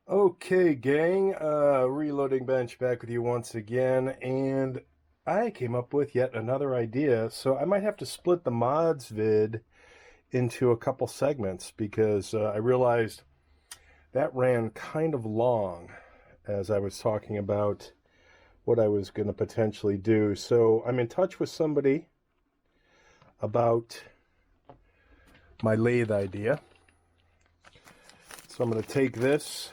Okay, gang, reloading bench back with you once again, and I came up with yet another idea. So I might have to split the mods vid into a couple segments because I realized that ran kind of long as I was talking about what I was going to potentially do. So I'm in touch with somebody about my lathe idea. So I'm going to take this.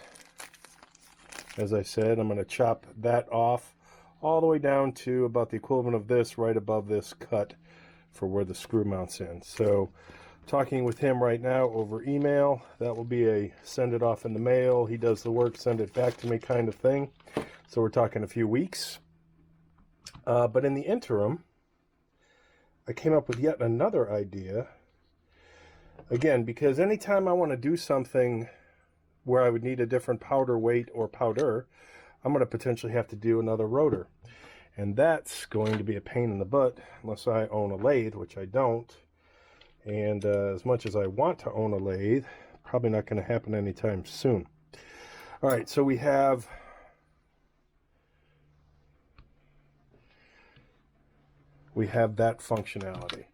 As I said, I'm going to chop that off all the way down to about the equivalent of this right above this cut for where the screw mounts in. So talking with him right now over email, that will be a send it off in the mail, he does the work, send it back to me kind of thing. So we're talking a few weeks. But in the interim, I came up with yet another idea. Again, because anytime I want to do something where I would need a different powder weight or powder, I'm going to potentially have to do another rotor. And that's going to be a pain in the butt unless I own a lathe, which I don't. And as much as I want to own a lathe, probably not going to happen anytime soon. All right, so we have that functionality.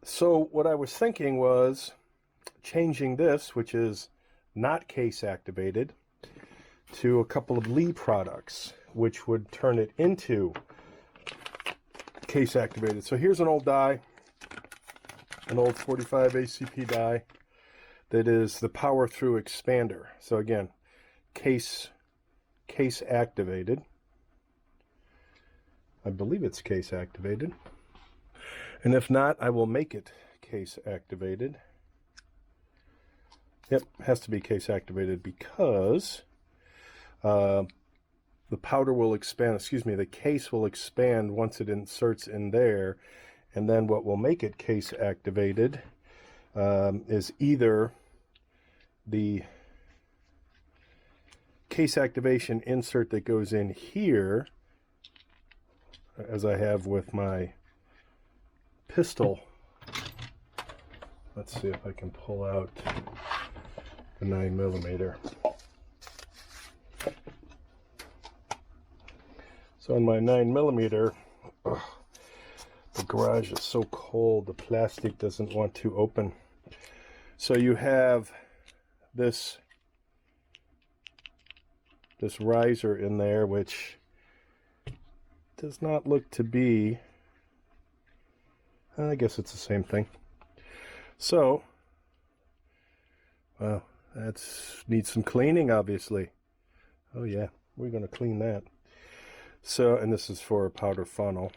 So what I was thinking was changing this, which is not case activated, to a couple of Lee products, which would turn it into case activated. So here's an old die, an old 45 ACP die that is the power through expander. So again, case activated. I believe it's case activated. And if not, I will make it case activated. Yep, has to be case activated because the powder will expand, the case will expand once it inserts in there. And then what will make it case activated is either the case activation insert that goes in here, as I have with my pistol. Let's see if I can pull out the 9mm. So on my 9mm, the garage is so cold, the plastic doesn't want to open. So you have this riser in there, which does not look to be, I guess it's the same thing. So, well, that needs some cleaning, obviously. Oh yeah, we're going to clean that. So, and this is for a powder funnel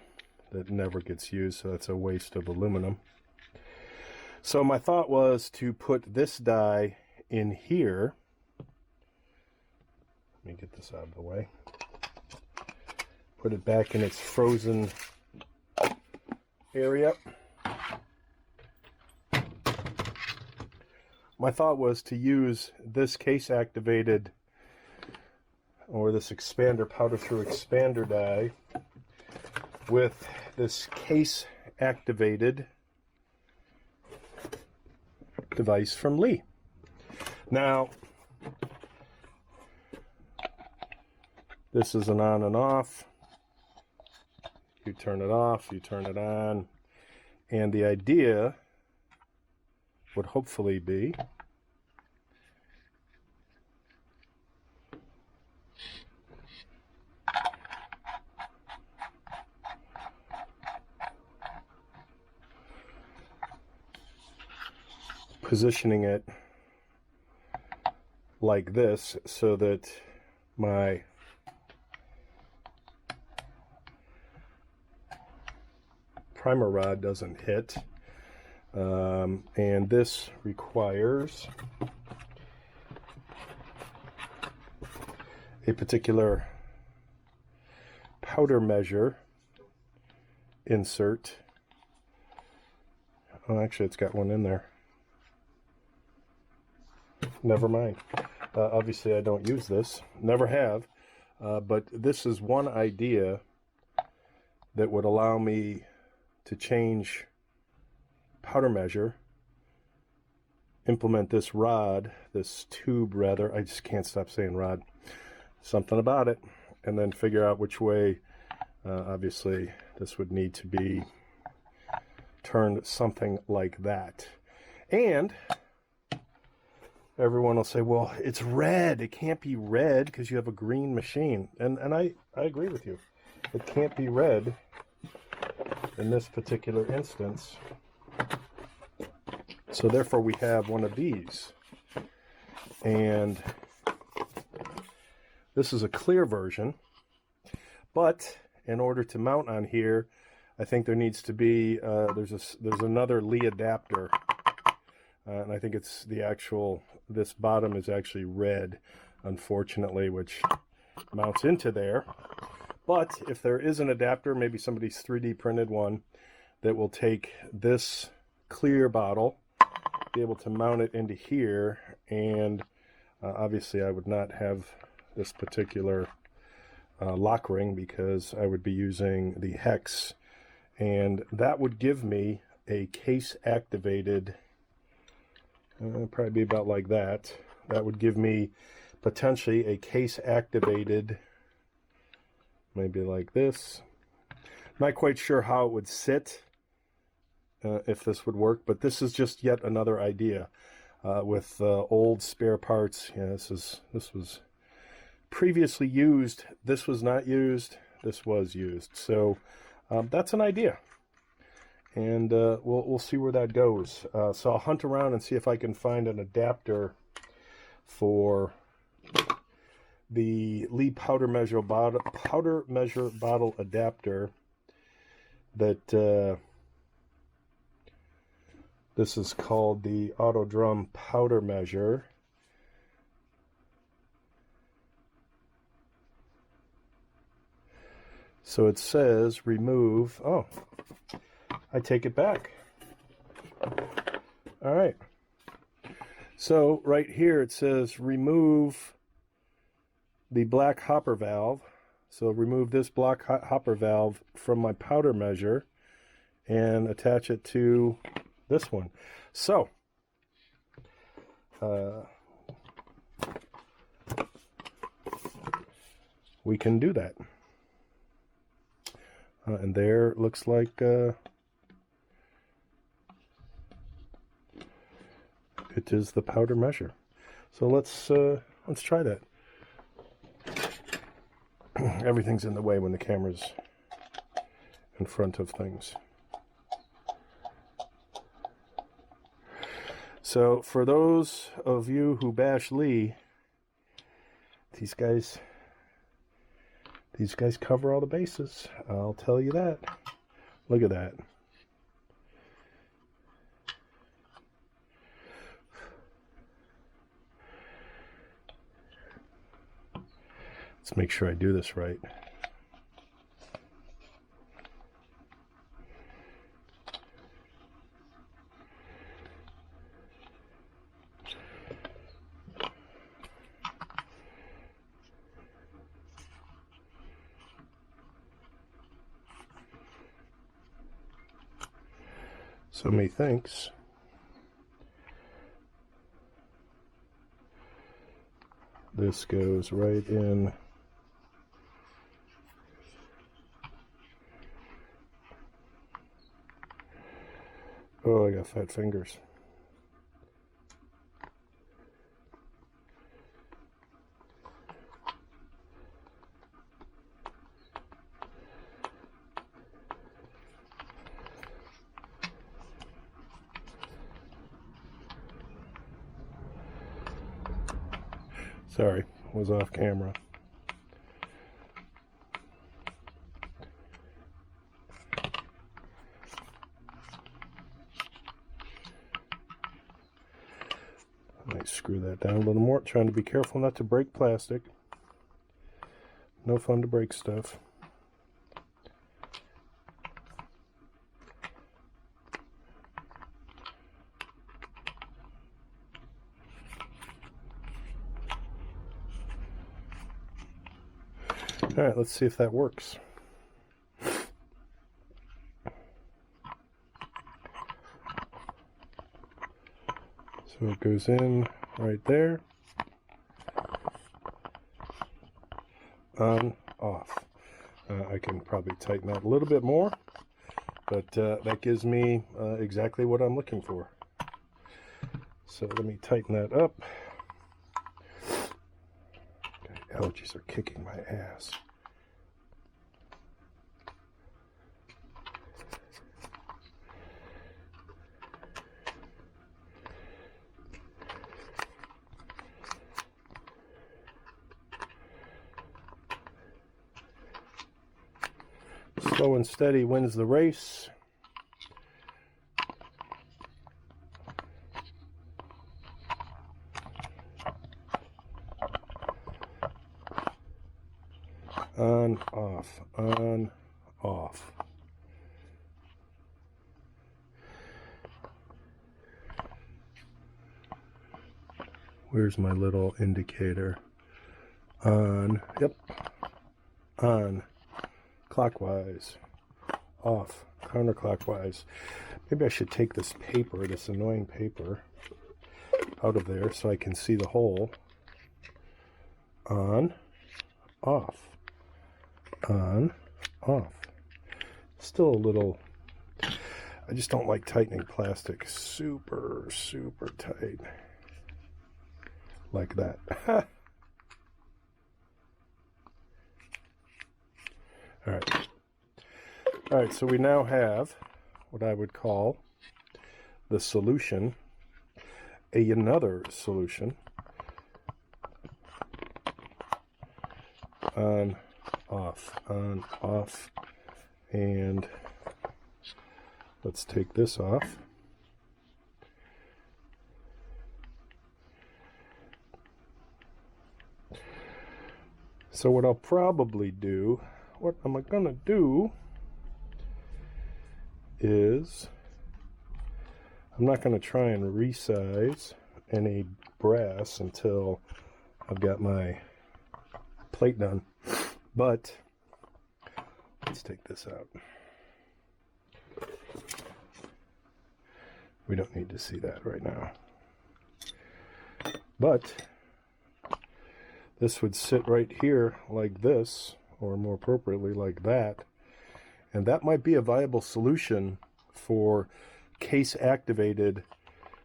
that never gets used, so that's a waste of aluminum. So my thought was to put this die in here. Let me get this out of the way. Put it back in its frozen area. My thought was to use this case activated or this expander, powder through expander die with this case activated device from Lee. Now, this is an on and off. You turn it off, you turn it on, and the idea would hopefully be positioning it like this so that my primer rod doesn't hit. And this requires a particular powder measure insert. Oh, actually, it's got one in there. Never mind. Obviously, I don't use this. Never have. But this is one idea that would allow me to change powder measure implement this rod, this tube rather, I just can't stop saying rod, something about it, and then figure out which way. Obviously this would need to be turned something like that. And everyone will say, well, it's red, it can't be red because you have a green machine. And I agree with you. It can't be red in this particular instance. So therefore we have one of these. And this is a clear version. But in order to mount on here, I think there needs to be, there's another Lee adapter. And I think it's the actual, this bottom is actually red, unfortunately, which mounts into there. But if there is an adapter, maybe somebody's 3D printed one that will take this clear bottle, be able to mount it into here, and obviously I would not have this particular lock ring because I would be using the hex, and that would give me a case activated, probably be about like that. That would give me potentially a case activated, maybe like this. Not quite sure how it would sit, if this would work, but this is just yet another idea with old spare parts. Yeah, this was previously used. This was not used. This was used. So that's an idea, and we'll see where that goes. So I'll hunt around and see if I can find an adapter for the Lee powder measure bottle adapter. That this is called the Auto Drum powder measure. So it says remove. Oh, I take it back. All right. So right here it says remove the black hopper valve. So remove this black hopper valve from my powder measure and attach it to this one. So we can do that. And there it looks like it is the powder measure. So let's try that. Everything's in the way when the camera's in front of things. So for those of you who bash Lee, these guys cover all the bases. I'll tell you that. Look at that. Let's make sure I do this right. So methinks this goes right in. Oh, I got fat fingers. Sorry, was off camera. I might screw that down a little more, trying to be careful not to break plastic. No fun to break stuff. All right, let's see if that works. So it goes in right there. On, off. I can probably tighten that a little bit more, but that gives me exactly what I'm looking for. So let me tighten that up. God, allergies are kicking my ass. Slow and steady wins the race. On, off, on, off. Where's my little indicator? On, yep, on, clockwise, off, counterclockwise. Maybe I should take this paper, this annoying paper, out of there so I can see the hole. On, off, on, off. Still a little, I just don't like tightening plastic super, super tight. Like that. All right, so we now have what I would call the solution, another solution. On, off, and let's take this off. So what I'll probably do, what I'm gonna do is, I'm not gonna try and resize any brass until I've got my plate done, but let's take this out. We don't need to see that right now, but this would sit right here like this, or more appropriately like that, and that might be a viable solution for case activated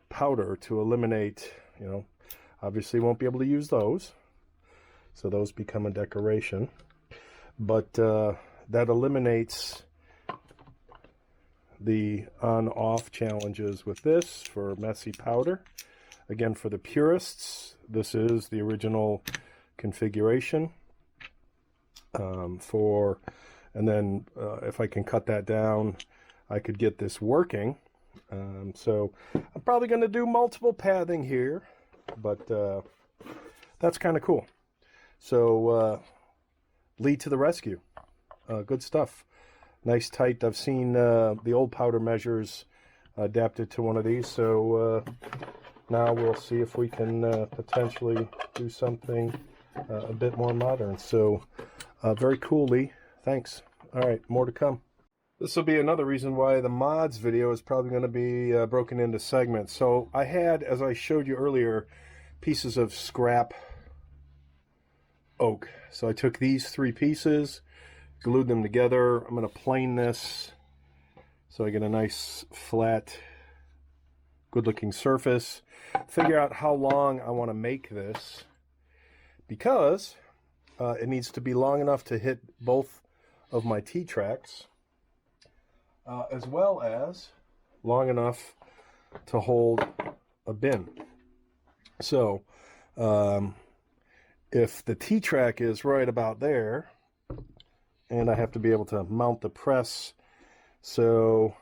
powder to eliminate, you know, obviously won't be able to use those, so those become a decoration, but that eliminates the on-off challenges with this for messy powder. Again, for the purists, this is the original configuration and then if I can cut that down, I could get this working. So I'm probably going to do multiple pathing here, but that's kind of cool. So Lee to the rescue. Good stuff. Nice tight. I've seen the old powder measures adapted to one of these, so now we'll see if we can potentially do something a bit more modern. So very cool, Lee. Thanks. All right, more to come. This will be another reason why the mods video is probably going to be broken into segments. So I had, as I showed you earlier, pieces of scrap oak. So I took these 3 pieces, glued them together. I'm going to plane this so I get a nice flat, good looking surface. Figure out how long I want to make this, because it needs to be long enough to hit both of my T-tracks, as well as long enough to hold a bin. So if the T-track is right about there, and I have to be able to mount the press, so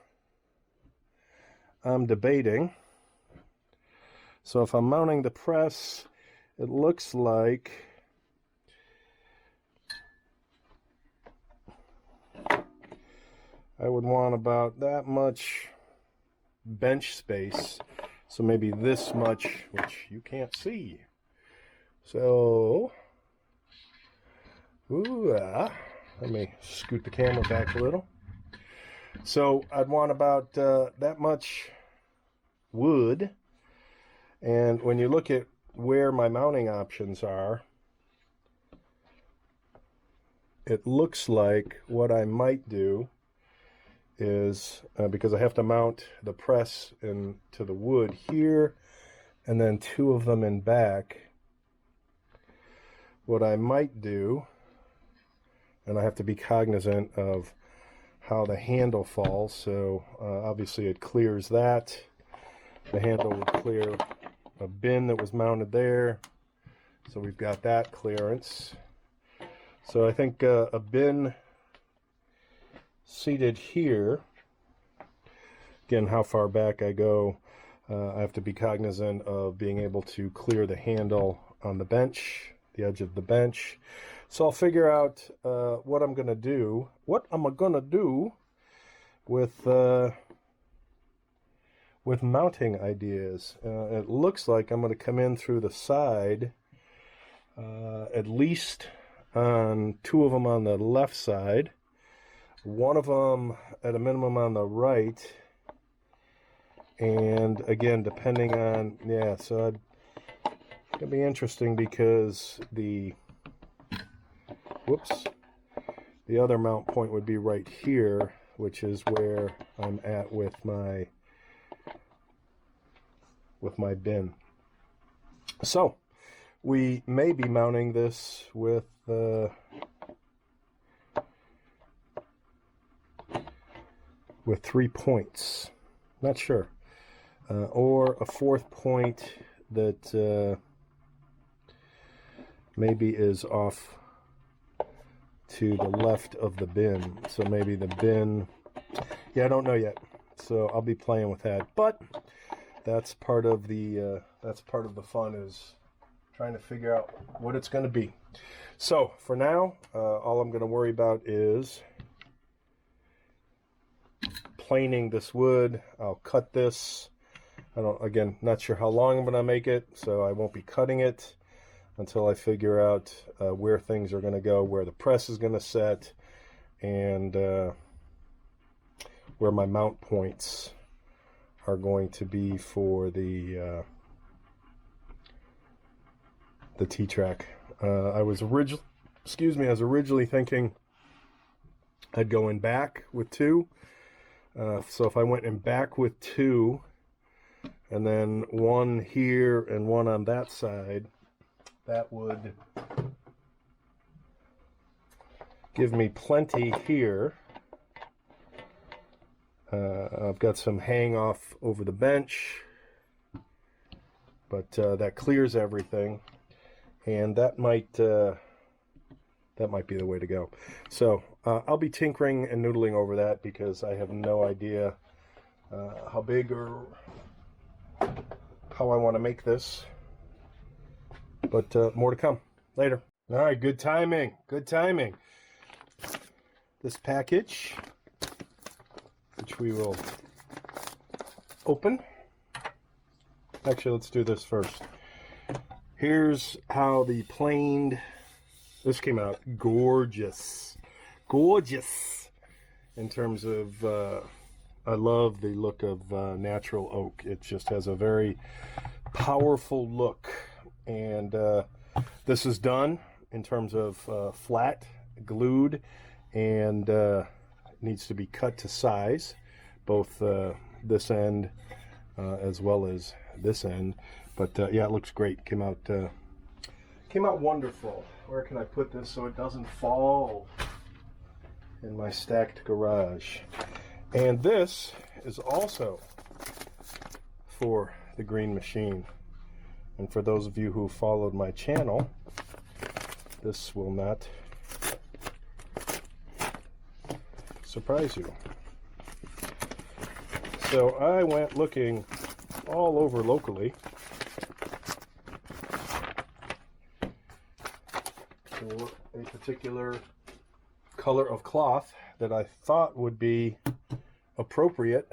I'm debating. So if I'm mounting the press, it looks like I would want about that much bench space. So maybe this much, which you can't see. So, let me scoot the camera back a little. So I'd want about that much wood, And when you look at where my mounting options are, it looks like what I might do is, because I have to mount the press into the wood here, and then 2 of them in back, what I might do, and I have to be cognizant of how the handle falls, so obviously it clears that. The handle would clear a bin that was mounted there, so we've got that clearance. So I think a bin seated here, again, how far back I go, I have to be cognizant of being able to clear the handle on the bench, the edge of the bench. So I'll figure out what I'm going to do with mounting ideas. It looks like I'm going to come in through the side, at least on 2 of them on the left side, 1 of them at a minimum on the right, and again, depending on, yeah, so it'll be interesting because the other mount point would be right here, which is where I'm at with my bin. So we may be mounting this with 3 points, not sure, or a 4th point that maybe is off to the left of the bin. So maybe the bin, yeah, I don't know yet. So I'll be playing with that. But that's part of the fun, is trying to figure out what it's going to be. So for now, all I'm going to worry about is planing this wood. I'll cut this. Again, not sure how long I'm going to make it, so I won't be cutting it until I figure out where things are going to go, where the press is going to set, and where my mount points are going to be for the T-track. I was originally thinking I'd go in back with 2. So if I went in back with 2, and then 1 here and 1 on that side, that would give me plenty here. I've got some hang off over the bench, but that clears everything, and that might be the way to go. So I'll be tinkering and noodling over that, because I have no idea how big or how I want to make this, but more to come later. All right, good timing. This package, which we will open. Actually, let's do this first. Here's how the planed, this came out gorgeous in terms of, I love the look of natural oak. It just has a very powerful look, and this is done in terms of flat, glued, and needs to be cut to size, both this end as well as this end. But yeah, it looks great. Came out wonderful. Where can I put this so it doesn't fall in my stacked garage? And this is also for the Green Machine. And for those of you who followed my channel, this will not surprise you. So I went looking all over locally for a particular color of cloth that I thought would be appropriate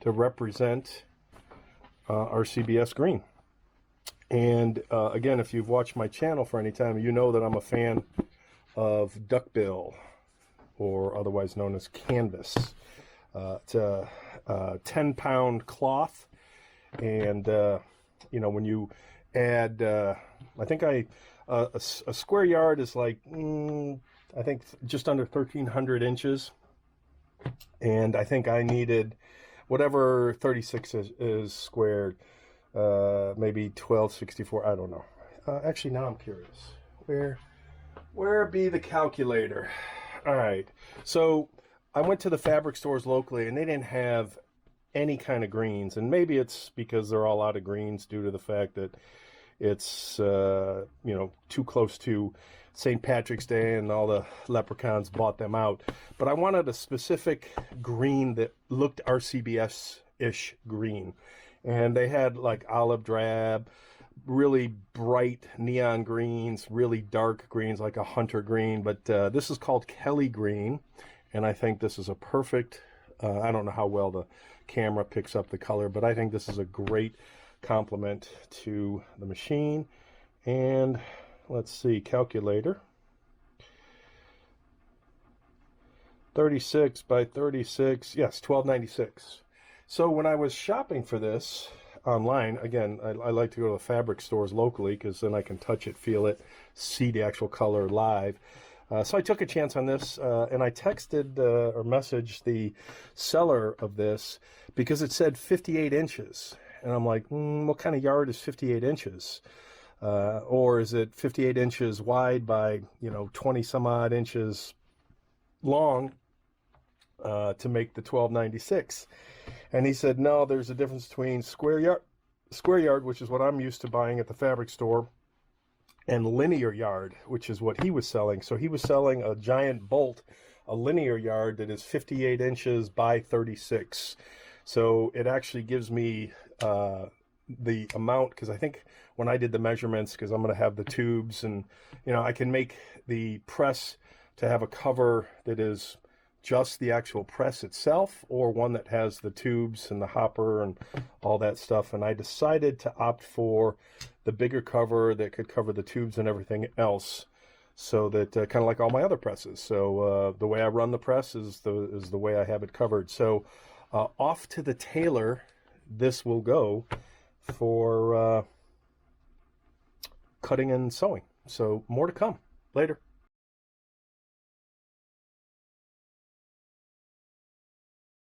to represent RCBS green. And again, if you've watched my channel for any time, you know that I'm a fan of duckbill, or otherwise known as canvas. It's a 10-pound cloth, and you know, when you add, I think a square yard is like, I think just under 1,300 inches. And I think I needed whatever 36 is squared, maybe 1264. I don't know. Actually, now I'm curious. Where be the calculator? All right. So I went to the fabric stores locally, and they didn't have any kind of greens. And maybe it's because they're all out of greens due to the fact that it's, you know, too close to St. Patrick's Day and all the leprechauns bought them out. But I wanted a specific green that looked RCBS-ish green. And they had like olive drab, really bright neon greens, really dark greens like a hunter green. But this is called Kelly green. And I think this is a perfect, I don't know how well the camera picks up the color, but I think this is a great complement to the machine. And let's see, calculator. 36 by 36, yes, 1296. So when I was shopping for this online, again, I like to go to the fabric stores locally because then I can touch it, feel it, see the actual color live. So I took a chance on this, and I texted or messaged the seller of this because it said 58 inches. And I'm like, what kind of yard is 58 inches? Or is it 58 inches wide by, you know, 20 some odd inches long to make the 1296? And he said, no, there's a difference between square yard, which is what I'm used to buying at the fabric store, and linear yard, which is what he was selling. So he was selling a giant bolt, a linear yard that is 58 inches by 36. So it actually gives me the amount, because I think when I did the measurements, because I'm going to have the tubes, and you know, I can make the press to have a cover that is just the actual press itself, or one that has the tubes and the hopper and all that stuff. And I decided to opt for the bigger cover that could cover the tubes and everything else, so that kind of like all my other presses. So the way I run the press is the way I have it covered. So off to the tailor this will go for cutting and sewing. So more to come later.